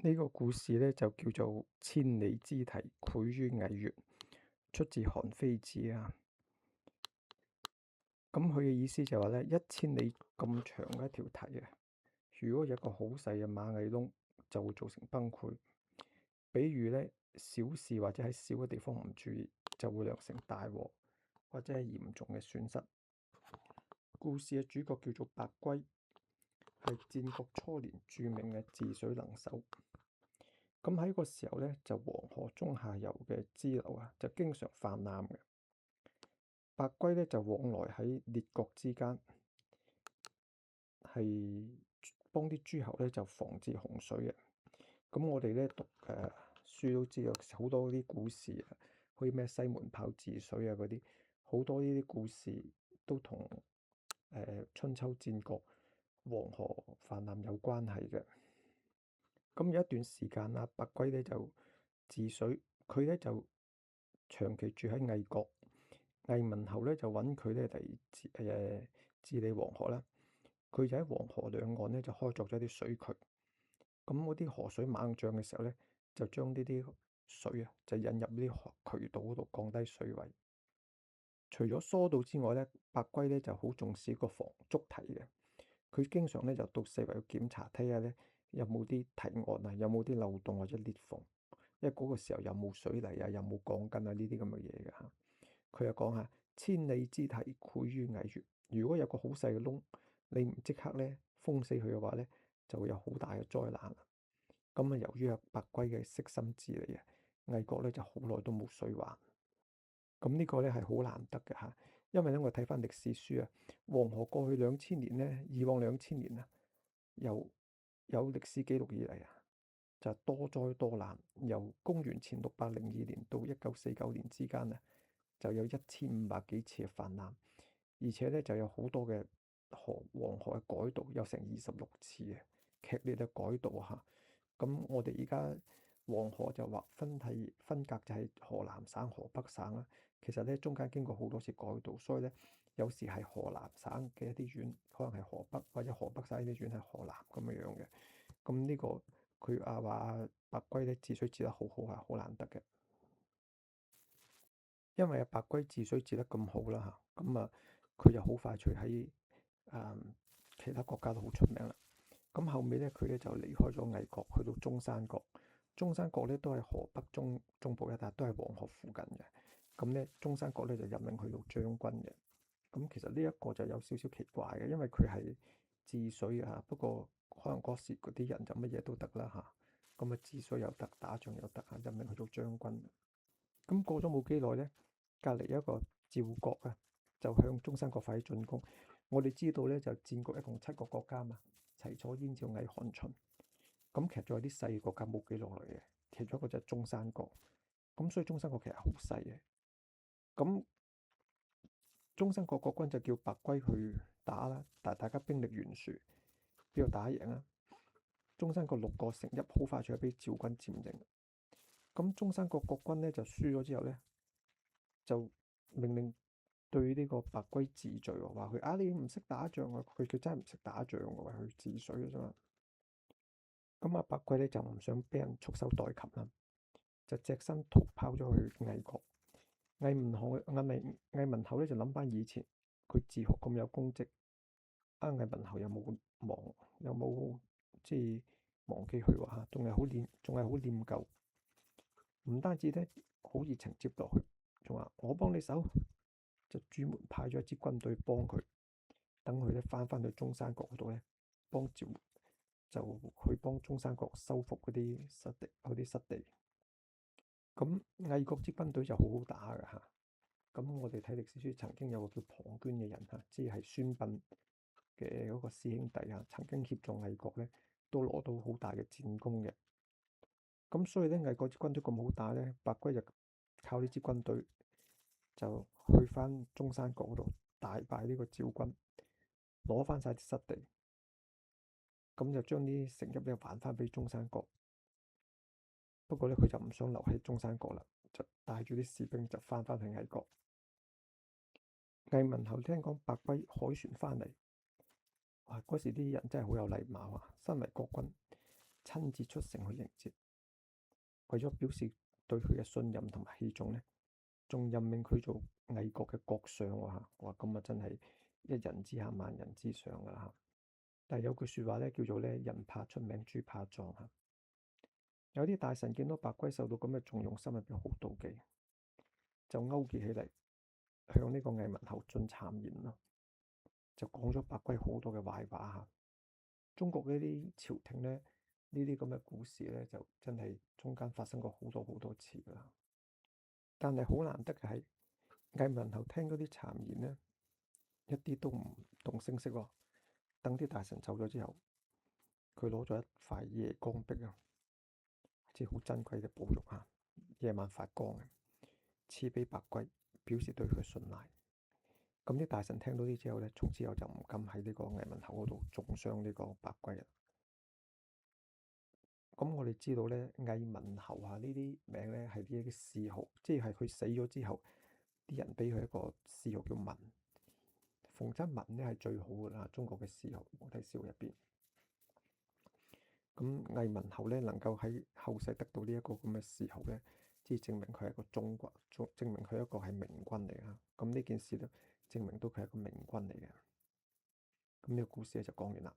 呢個故事呢，就叫做《千里之堤，潰於蟻穴》，出自韓非子啊。咁佢嘅意思就係話呢，1000里咁長嘅一條堤啊，如果有一個好細嘅螞蟻窿，就會造成崩潰。比喻呢，小事或者喺小嘅地方唔注意，就會釀成大禍，或者係嚴重嘅損失。故事嘅主角叫做白圭，係戰國初年著名嘅治水能手。咁喺個時候呢，就黃河中下游嘅支流啊，就經常泛濫嘅。白圭呢，就往來喺列國之間，係幫啲諸侯呢，就防治洪水嘅。咁我哋呢讀書都知道好多啲故事啊，好似咩西門豹治水啊嗰啲，好多呢啲故事都同春秋戰國黃河泛濫有關係嘅。咁有一段時間啊，白圭呢就治水，佢呢就長期住喺魏國。魏文侯呢就揾佢呢嚟治理黃河啦。佢就喺黃河兩岸呢就開鑿咗啲水渠。咁嗰啲河水猛漲嘅時候呢，就將呢啲水啊就引入呢啲渠道嗰度，降低水位。除咗疏導之外呢，白圭呢就好重視個防築堤嘅。佢經常呢就到四圍去檢查，睇下呢有冇啲堤岸啊，有冇啲漏洞或者裂縫。因為嗰個時候有冇水泥啊，有冇鋼筋啊，呢啲咁嘅嘢嘅嚇。佢又講下千里之堤，潰於蟻穴。如果有個好細嘅窿，你唔即刻呢封死佢嘅話呢，就會有好大嘅災難。咁啊，由於阿白圭嘅悉心治理啊，魏國呢就好耐都冇水患。咁呢個呢係好難得嘅嚇，因為呢我睇翻歷史書啊，黃河過去2000年呢，以往2000年啊，有歷史記錄以嚟啊，就多災多難。由公元前602年到1949年之間啊，就有1500幾次嘅泛濫，而且呢就有好多嘅黃河嘅改道，有成26次嘅劇烈嘅改道嚇。咁我哋而家黃河就劃分隔就係河南省、河北省啦。其實呢中間經過好多次改道，所以呢有時係河南省嘅一啲縣，可能係河北，或者河北省呢啲縣係河南咁樣樣嘅。咁呢個佢話白圭呢治水治得好好啊，好難得嘅。因為白圭治水治得咁好啦嚇，咁啊佢就好快脆喺其他國家都好出名啦。咁後尾呢，佢呢就離開咗魏國，去到中山國。中山國呢都係河北中部一帶，都係黃河附近嘅。咁呢，中山國呢就任命佢做將軍嘅。咁其實呢一個就有少少奇怪嘅，因為佢係治水啊，不過可能嗰時嗰啲人就乜嘢都得啦嚇。咁啊治水又得，打仗又得啊，任命佢做將軍。咁過咗冇幾耐呢，隔離一個趙國啊，就向中山國發起進攻。我哋知道呢，就戰國一共7個國家嘛，齊楚燕趙魏韓秦。咁其實仲有啲細國家冇記落嚟嘅，其中一個就係中山國。咁所以中山國其實好細嘅。咁中山國國君就叫白圭去打啦，但係大家兵力懸殊，邊個打贏啊？中山國6個城邑好快就俾趙軍佔領。咁中山國國君呢就輸咗之後呢，就命令對呢個白圭治罪喎，話佢你唔識打仗啊！佢真係唔識打仗喎，為佢治水嘅啫嘛。咁白圭呢就唔想俾人束手待擒啦，就隻身逃跑咗去魏國。魏文侯呢就諗翻以前佢自學咁有功績，魏文侯有冇即係忘記佢話嚇，仲係好念舊。唔單止呢，好熱情接落去，仲話我幫你手，就專門派咗一支軍隊幫佢，等佢呢翻去中山國嗰度呢，就去幫中山國收復嗰啲失地。咁魏國支軍隊就好好打㗎嚇。咁我哋睇歷史書，曾經有個叫龐涓嘅人嚇，即係孫臏嘅嗰個師兄弟啊，曾經協助魏國呢，都攞到好大嘅戰功嘅。咁所以呢，魏國支軍隊咁好打呢，白圭就靠呢支軍隊就去翻中山國嗰度大敗呢個趙軍，攞翻晒啲失地。咁就將啲城邑呢還翻俾中山國。不過呢，佢就唔想留喺中山國啦，就帶住啲士兵就翻去魏國。魏文侯聽講白圭凱旋翻嚟，哇！嗰時啲人真係好有禮貌啊。身為國君，親自出城去迎接。為咗表示對佢嘅信任同埋器重咧，仲任命佢做魏國嘅國相喎嚇。哇，咁啊真係一人之下萬人之上㗎啦嚇。但係有句説話咧，叫做咧人怕出名，豬怕壯嚇。有啲大臣見到白圭受到咁嘅重用，心入邊好妒忌，就勾結起嚟向呢個魏文侯進讒言咯，就講咗白圭好多嘅壞話嚇。中國呢啲朝廷咧，呢啲咁嘅故事咧，就真係中間發生過好多好多次㗎啦。但係好難得嘅係，魏文侯聽嗰啲讒言咧，一啲都唔動聲色喎。等啲大臣走咗之後，佢攞咗一塊夜光璧啊，即係好珍貴嘅寶玉啊，夜晚發光嘅，賜俾白圭，表示對佢嘅信賴。咁啲大臣聽到啲之後咧，從此後就唔敢喺呢個魏文侯嗰度中傷呢個白圭啦。咁我哋知道咧，魏文侯啊呢啲名咧係啲諡號，即係佢死咗之後，啲人俾佢一個諡號叫文。逢親文咧係最好㗎啦，中國嘅諡號，我睇諡號入邊。咁魏文侯咧能夠喺後世得到呢一個咁嘅諡號咧，即係證明佢係一個忠君，證明佢一個係明君嚟㗎。咁呢件事咧證明到佢係一個明君嚟嘅。咁呢個故事咧就講完啦。